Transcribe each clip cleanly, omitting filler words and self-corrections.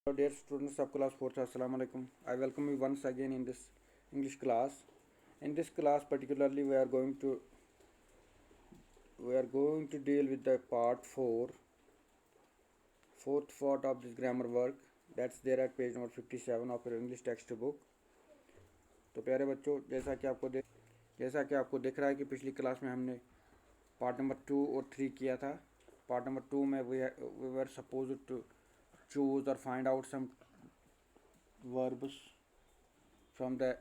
Hello dear students of class 4th, Assalamu alaikum. I welcome you once again in this English class. In this class particularly we are going to deal with the part 4, fourth part of this grammar work. That's there at page number 57 of your English textbook. तो प्यारे बच्चों, जैसा कि आपको दिख रहा है कि पिछली क्लास में हमने पार्ट नंबर 2 और 3 किया था. पार्ट नंबर 2 में we were supposed to choose or find out some verbs from the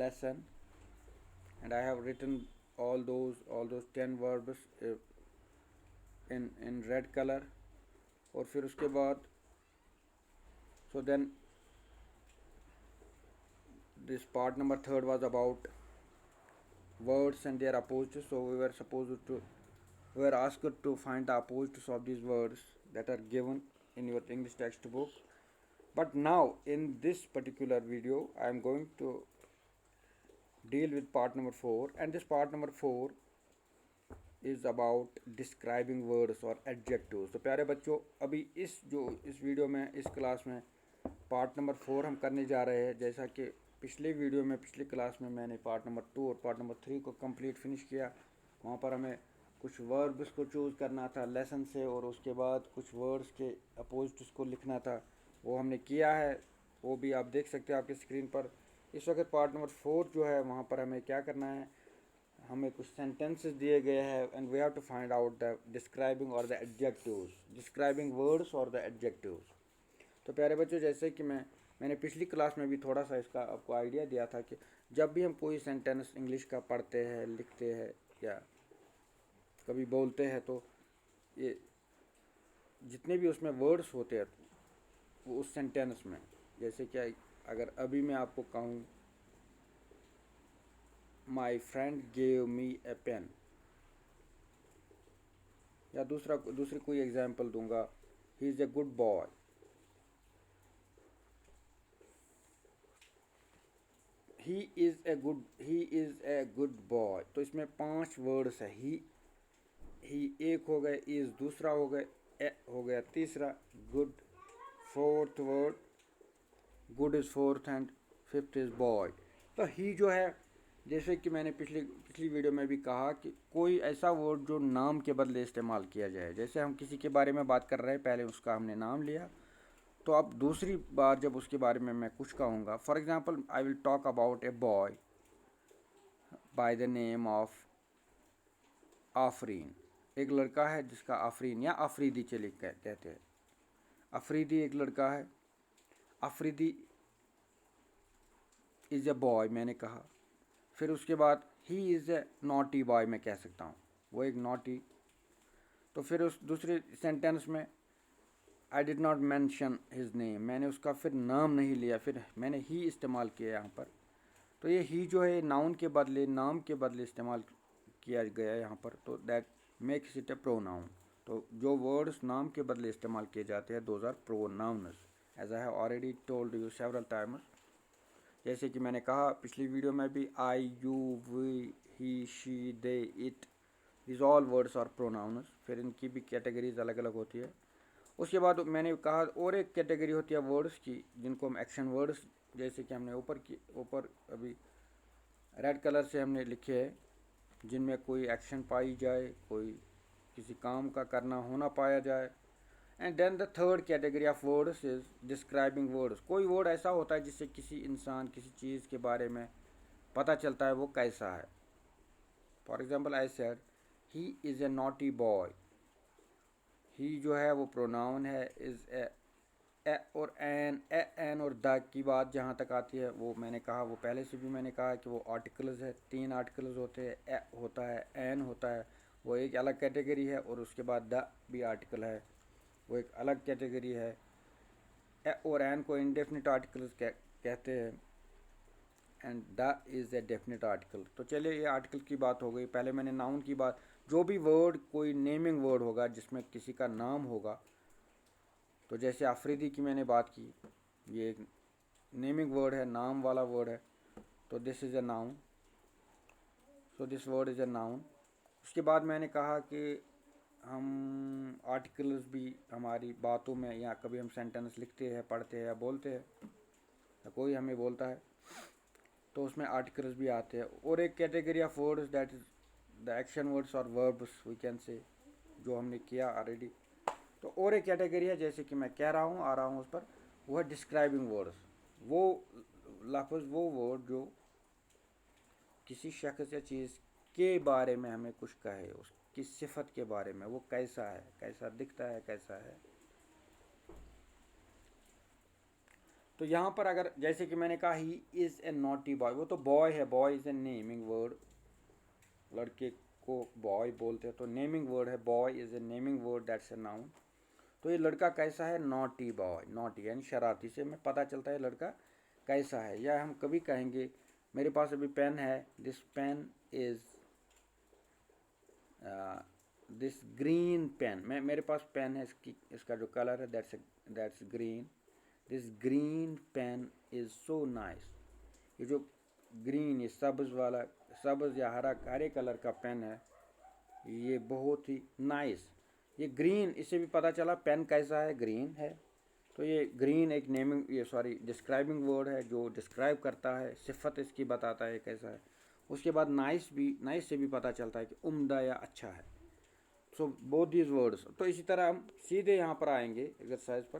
lesson, and I have written all those 10 verbs in red color. और फिर उसके बाद so then this part number 3 was about words and their opposites. So we were asked to find the opposites of these words that are given in your English textbook. But now in this particular video I am going to deal with part number 4, and this part number 4 is about describing words or adjectives. तो प्यारे बच्चों, अभी इस video में, इस class में part number 4 हम करने जा रहे हैं. जैसा कि पिछली क्लास में मैंने पार्ट नंबर 2 और पार्ट नंबर 3 को कंप्लीट फिनिश किया. वहाँ पर हमें कुछ वर्ब्स को चूज़ करना था लेसन से, और उसके बाद कुछ वर्ड्स के अपोजिट्स को लिखना था. वो हमने किया है, वो भी आप देख सकते हैं आपकी स्क्रीन पर. इस वक्त पार्ट नंबर 4 जो है, वहाँ पर हमें क्या करना है, हमें कुछ सेंटेंसेस दिए गए हैं, and we have to find out the describing और द एडजेक्टिव्स, डिस्क्राइबिंग वर्ड्स और द एडजेक्टिव्स. तो प्यारे बच्चों, जैसे कि मैंने पिछली क्लास में भी थोड़ा सा इसका आपको आइडिया दिया था कि जब भी हम कोई सेंटेंस इंग्लिश का पढ़ते हैं, लिखते हैं या कभी बोलते हैं, तो ये जितने भी उसमें वर्ड्स होते हैं वो उस सेंटेंस में, जैसे कि अगर अभी मैं आपको कहूँ my friend gave me a pen, या दूसरी कोई एग्जाम्पल दूंगा, he is a good boy. He is a good boy. तो इसमें 5 वर्ड्स है. ही एक हो गए, इज़ दूसरा हो गए, ए हो गया तीसरा, good fourth word, good is fourth, and fifth is boy. तो ही जो है, जैसे कि मैंने पिछली वीडियो में भी कहा कि कोई ऐसा वर्ड जो नाम के बदले इस्तेमाल किया जाए. जैसे हम किसी के बारे में बात कर रहे हैं, पहले उसका हमने नाम लिया, तो अब दूसरी बार जब उसके बारे में मैं कुछ कहूँगा, for example I will talk about a boy by the name of Afreen. एक लड़का है जिसका आफरीन या अफरीदी चले कहते हैं. अफरीदी एक लड़का है. अफरीदी इज़ ए बॉय मैंने कहा. फिर उसके बाद ही इज़ ए नॉटी बॉय मैं कह सकता हूँ, वो एक नॉटी. तो फिर उस दूसरे सेंटेंस में I did not mention his name, मैंने उसका फिर नाम नहीं लिया, फिर मैंने ही इस्तेमाल किया यहाँ पर. तो ये ही जो है नाउन के बदले, नाम के बदले इस्तेमाल किया गया यहाँ पर, तो that makes it A pronoun. तो जो वर्ड्स नाम के बदले इस्तेमाल किए जाते हैं, those are pronouns, as I have already told you several times. जैसे कि मैंने कहा पिछली वीडियो में भी, I, you, we, he, she, they, it, this all words are pronouns. फिर इनकी भी कैटेगरीज अलग अलग होती है. उसके बाद मैंने कहा और एक कैटेगरी होती है वर्ड्स की, जिनको हम एक्शन वर्ड्स, जैसे कि हमने ऊपर अभी रेड कलर से हमने लिखे हैं, जिनमें कोई एक्शन पाई जाए, कोई किसी काम का करना होना पाया जाए. And then the third category of words is describing words. कोई वर्ड ऐसा होता है जिससे किसी इंसान, किसी चीज़ के बारे में पता चलता है वो कैसा है. For example I said he is a naughty boy. He जो है वो प्रोनाउन है. इज़ ए और एन और द की बात जहाँ तक आती है, वो मैंने कहा, वो पहले से भी मैंने कहा कि वो आर्टिकल्स है. 3 आर्टिकल्स होते हैं. ए होता है, एन होता है, वो एक अलग कैटेगरी है, और उसके बाद द भी आर्टिकल है, वो एक अलग कैटेगरी है. ए और एन को इंडेफिनिट आर्टिकल्स कहते हैं, and the is a definite article. तो चलिए, ये आर्टिकल की बात हो गई. पहले मैंने नाउन की बात, जो भी वर्ड कोई नेमिंग वर्ड होगा जिसमें किसी का नाम होगा, तो जैसे अफरीदी की मैंने बात की, ये एक नेमिंग वर्ड है, नाम वाला वर्ड है, तो this is a noun. So this word is a noun. उसके बाद मैंने कहा कि हम आर्टिकल्स भी हमारी बातों में, या कभी हम सेंटेंस लिखते हैं, पढ़ते हैं या बोलते हैं, या कोई हमें बोलता है तो उसमें आर्टिकल्स भी आते हैं। और एक category of words that is the action words और वर्ब्स वी कैन से, जो हमने किया ऑलरेडी। तो और एक कैटेगरी है, जैसे कि मैं कह रहा हूँ, आ रहा हूँ उस पर, वो है डिस्क्राइबिंग वर्ड्स। वो लफ्ज़, वो वर्ड जो किसी शख्स या चीज़ के बारे में हमें कुछ कहे, उसकी सिफत के बारे में, वो कैसा है, कैसा दिखता है, कैसा है। तो यहाँ पर अगर जैसे कि मैंने कहा ही इज़ ए नॉटी बॉय, वो तो बॉय है, boy is a naming word, लड़के को बॉय बोलते हैं, तो नेमिंग वर्ड है, boy is a naming word, that's a noun. तो ये लड़का कैसा है, नॉटी बॉय, नॉटी यानी शरारती, से हमें पता चलता है लड़का कैसा है। या हम कभी कहेंगे मेरे पास अभी पेन है, this pen is this green pen, मेरे पास पेन है, इसका जो कलर है that's green, this green pen is so nice. ये जो ग्रीन, ये सब्ज़ वाला, सब्ज़ या हरे कलर का पेन है, ये बहुत ही नाइस। ये ग्रीन, इससे भी पता चला पेन कैसा है, ग्रीन है। तो ये ग्रीन एक नेमिंग, ये सॉरी डिस्क्राइबिंग वर्ड है, जो डिस्क्राइब करता है, सिफत इसकी बताता है कैसा है। उसके बाद नाइस भी, नाइस से भी पता चलता है कि उम्दा या अच्छा है। So both these words. तो इसी तरह हम सीधे यहाँ पर आएंगे एक्सरसाइज पर।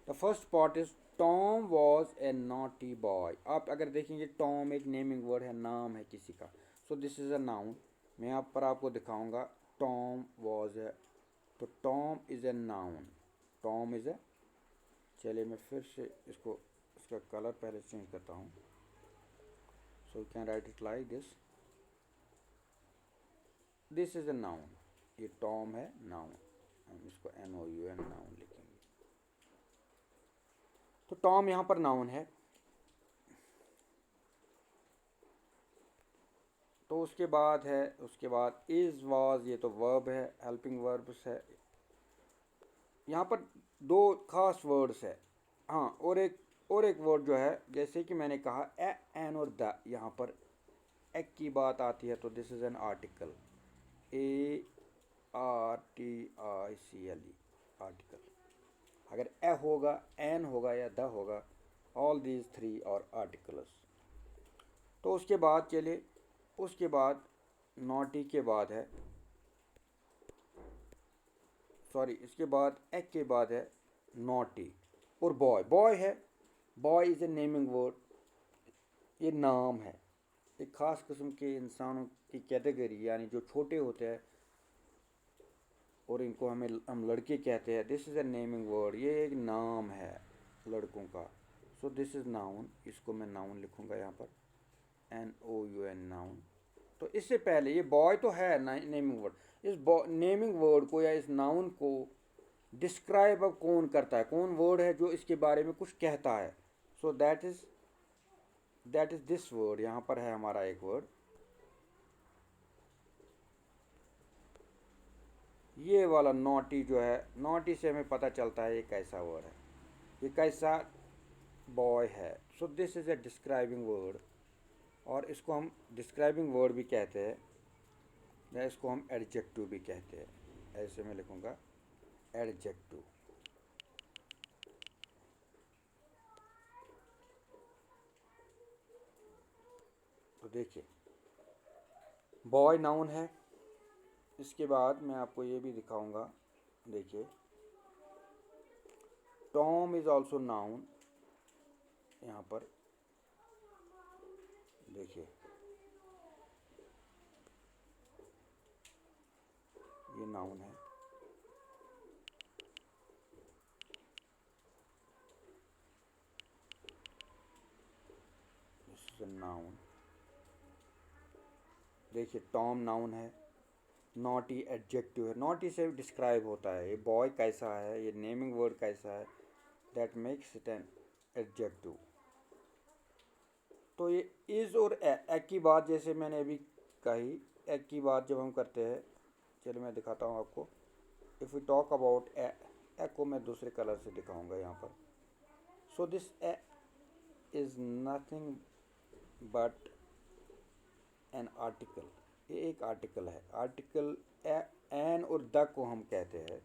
The first part is Tom was a naughty boy. आप अगर देखेंगे टॉम एक नेमिंग वर्ड है, नाम है किसी का। सो दिस इज़ अ नाउन। मैं यहाँ पर आपको दिखाऊंगा टॉम वॉज ए, तो Tom is a noun, Tom is a. चलिए मैं फिर से इसको, इसका कलर पहले चेंज करता हूँ। So you can write it like this, this is a noun. ये टॉम है, नाउन, हम इसको NOUN नाउन लिखेंगे। तो टॉम यहाँ पर नाउन है। तो उसके बाद है, उसके बाद इज वाज, ये तो वर्ब है, हेल्पिंग वर्ब्स है। यहाँ पर दो खास वर्ड्स है। हाँ, और एक वर्ड जो है, जैसे कि मैंने कहा ए, एन और द, यहाँ पर एक की बात आती है तो this is an article, ARTICLE, article. अगर ए होगा, एन होगा या द होगा, ऑल दीज थ्री और आर्टिकल्स। तो उसके बाद चलिए, उसके बाद नॉटी के बाद है, सॉरी इसके बाद एक के बाद है नॉटी और बॉय। बॉय है, boy is a naming word, ये नाम है, एक ख़ास किस्म के इंसानों की कैटेगरी, यानी जो छोटे होते हैं और इनको हम लड़के कहते हैं। This is a naming word, ये एक नाम है लड़कों का। सो दिस इज़ नाउन, इसको मैं नाउन लिखूँगा यहाँ पर, NOUN नाउन। तो इससे पहले ये बॉय तो है नेमिंग वर्ड, इस नेमिंग वर्ड को या इस नाउन को डिस्क्राइब अब कौन करता है, कौन वर्ड है जो इसके बारे में कुछ कहता है। So that is this word. यहाँ पर है हमारा एक वर्ड, ये वाला नॉटी जो है, नॉटी से हमें पता चलता है ये कैसा वर्ड है, ये कैसा बॉय है। सो this is a describing word, और इसको हम डिस्क्राइबिंग वर्ड भी कहते हैं, या इसको हम एडजेक्टिव भी कहते हैं। ऐसे मैं लिखूँगा एडजेक्टिव। तो देखिए बॉय नाउन है। इसके बाद मैं आपको ये भी दिखाऊंगा, देखिए टॉम इज़ ऑल्सो नाउन। यहाँ पर देखिए ये नाउन है, दिस इज अ नाउन। देखिए टॉम नाउन है, नॉटी एडजेक्टिव है, नॉटी से डिस्क्राइब होता है ये बॉय कैसा है, ये नेमिंग वर्ड कैसा है, that makes it N adjective. तो ये इज़ और ए की बात, जैसे मैंने अभी कही, ए की बात जब हम करते हैं, चलिए मैं दिखाता हूँ आपको। इफ़ वी टॉक अबाउट ए को मैं दूसरे कलर से दिखाऊंगा यहाँ पर। So this A is nothing but an article, ये एक आर्टिकल है। आर्टिकल ए एन और द को हम कहते हैं,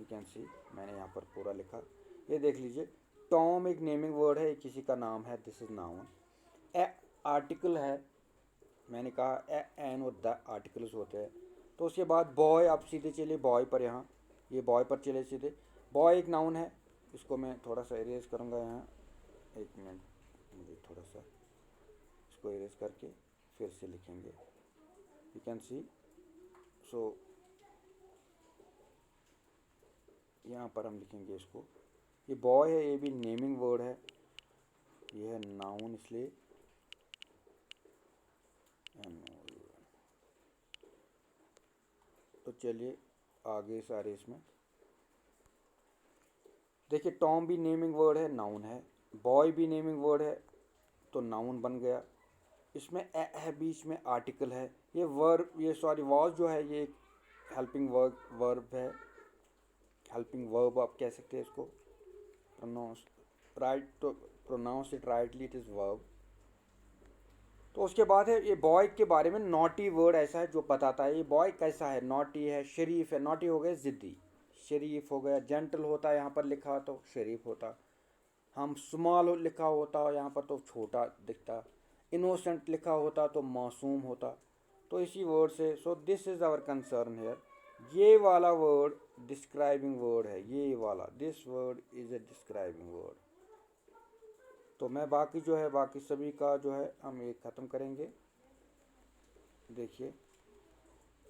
यू कैन सी, मैंने यहाँ पर पूरा लिखा, ये देख लीजिए। टॉम एक नेमिंग वर्ड है, किसी का नाम है, this is noun. A article है, मैंने कहा ए एन और द आर्टिकल्स होते हैं। तो उसके बाद बॉय, आप सीधे चलिए बॉय पर, यहाँ ये बॉय पर चले सीधे। बॉय एक नाउन है, इसको मैं थोड़ा सा इरेज करूँगा यहाँ, एक मिनट, मुझे थोड़ा सा इसको इरेज करके फिर से लिखेंगे, यू कैन सी। सो यहाँ पर हम लिखेंगे इसको, ये बॉय है, ये भी नेमिंग वर्ड है, ये है नाउन इसलिए। तो चलिए आगे सारे इसमें देखिए, टॉम भी नेमिंग वर्ड है, नाउन है। बॉय भी नेमिंग वर्ड है, तो नाउन बन गया। इसमें ए है, बीच में आर्टिकल है। ये वर्ब, ये सॉरी वॉज जो है, ये एक हेल्पिंग वर्ब है, हेल्पिंग वर्ब आप कह सकते हैं इसको। प्रोनाउंस राइट, तो pronounce it rightly, it is verb. तो उसके बाद है ये बॉय के बारे में, नॉटी वर्ड ऐसा है जो बताता है ये बॉय कैसा है, नॉटी है, शरीफ है। नॉटी हो गया ज़िद्दी, शरीफ हो गया, जेंटल होता है यहाँ पर लिखा तो शरीफ होता। हम स्मॉल लिखा होता यहाँ पर तो छोटा दिखता। इनोसेंट लिखा होता तो मासूम होता। तो इसी वर्ड से, so this is our concern here. ये वाला वर्ड डिस्क्राइबिंग वर्ड है, ये वाला, this word is a describing word. तो मैं बाकी जो है, बाकी सभी का जो है हम ये ख़त्म करेंगे, देखिए।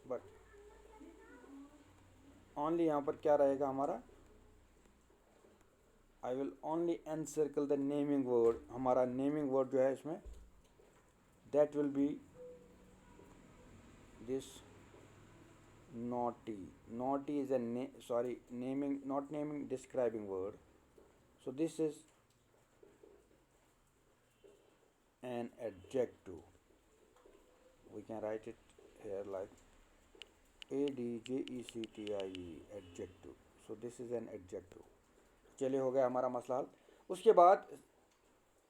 बट ओनली यहाँ पर क्या रहेगा हमारा, I will only encircle the naming word. हमारा नेमिंग वर्ड जो है इसमें, that will be this naughty. Naughty is a naming, not naming, describing word. So this is an adjective. We can write it here like adjective, adjective. So this is an adjective. चलिए हो गया हमारा मसला हल। उसके बाद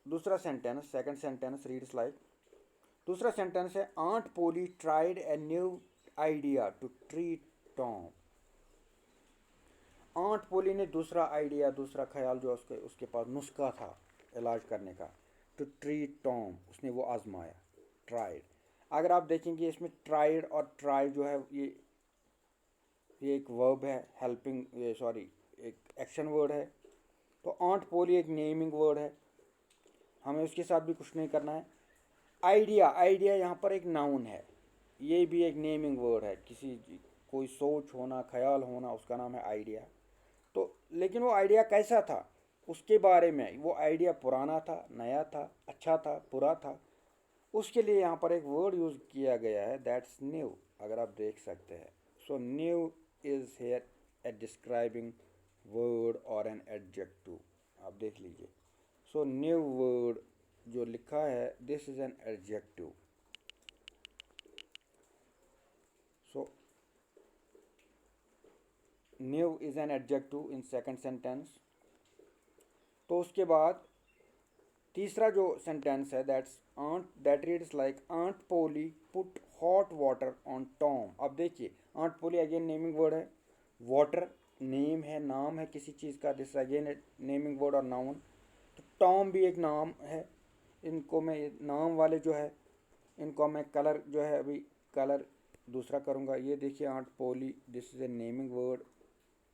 दूसरा sentence, second sentence reads like, दूसरा सेंटेंस है, aunt Polly tried a new idea to treat Tom. Aunt Polly ने दूसरा आइडिया, दूसरा ख्याल जो उसके पास नुस्खा था इलाज करने का, टू ट्रीट टॉम, उसने वो आजमाया, ट्राइड। अगर आप देखेंगे इसमें ट्राइड और ट्राई जो है, ये एक वर्ब है, हेल्पिंग, ये सॉरी एक एक्शन वर्ड है। तो आंट पोली एक नेमिंग वर्ड है, हमें उसके साथ भी कुछ नहीं करना है। आइडिया, आइडिया यहाँ पर एक नाउन है, ये भी एक नेमिंग वर्ड है, किसी कोई सोच होना, ख्याल होना, उसका नाम है आइडिया। तो लेकिन वो आइडिया कैसा था उसके बारे में, वो आइडिया पुराना था, नया था, अच्छा था, बुरा था, उसके लिए यहाँ पर एक वर्ड यूज़ किया गया है, दैट्स न्यू। अगर आप देख सकते हैं, so new is here a describing word और एन एडजेक्टिव। आप देख लीजिए, सो न्यू वर्ड जो लिखा है, this is an adjective. So new is an adjective in second sentence. तो उसके बाद तीसरा जो सेंटेंस है, that reads like, aunt Polly put hot water on Tom. अब देखिए, aunt Polly again naming word है, वाटर नेम है, नाम है किसी चीज़ का, दिस अगेन नेमिंग वर्ड और नाउन। तो टॉम भी एक नाम है, इनको मैं नाम वाले जो है इनको मैं कलर जो है अभी कलर दूसरा करूँगा। ये देखिए, aunt Polly, this is a naming word,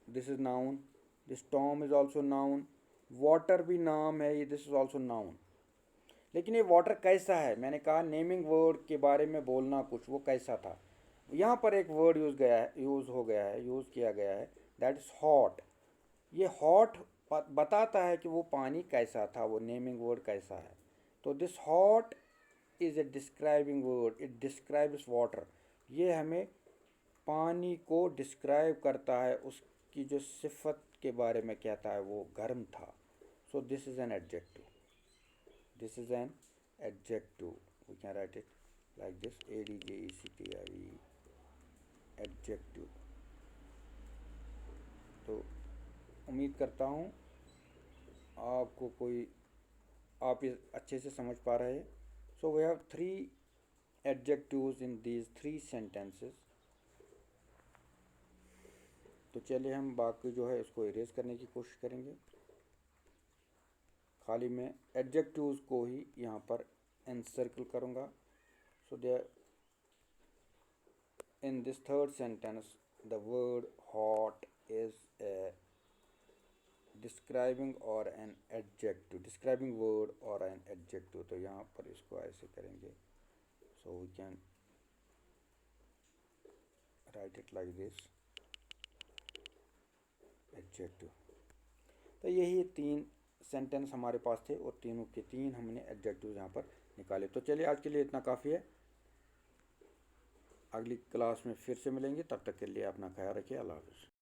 this is noun, this Tom is also noun. Water भी नाम है, ये दिस इज़ ऑल्सो नाउन। लेकिन ये वाटर कैसा है, मैंने कहा नेमिंग वर्ड के बारे में बोलना कुछ, वो कैसा था। यहाँ पर एक वर्ड यूज़ किया गया है, दैट इज़ हॉट। ये हॉट बताता है कि वो पानी कैसा था, वो नेमिंग वर्ड कैसा है। तो this hot is a describing word, it describes water. ये हमें पानी को डिस्क्राइब करता है, उसकी जो सिफत के बारे में कहता है, वो गर्म था। So this is an adjective, this is an adjective, we can write it like this, ADJECTIVE, adjective. तो उम्मीद करता हूँ आपको आप ये अच्छे से समझ पा रहे हैं। So we have 3 adjectives in these 3 sentences। तो चलिए हम बाकी जो है इसको इरेज करने की कोशिश करेंगे। खाली मैं एडजेक्टिव्स को ही यहाँ पर एनसर्कल करूँगा। So there in this third sentence the word hot is a describing और एन एडजेक्टिव, डिस्क्राइबिंग वर्ड और एन एडजेक्टिव। तो यहाँ पर इसको ऐसे करेंगे। So we can write it like this, adjective. तो यही 3 सेंटेंस हमारे पास थे और तीनों के 3 हमने एडजेक्टिव यहाँ पर निकाले। तो चलिए आज के लिए इतना काफ़ी है। अगली क्लास में फिर से मिलेंगे, तब तक के लिए अपना ख्याल रखिए। अल्लाह हाफ़िज़।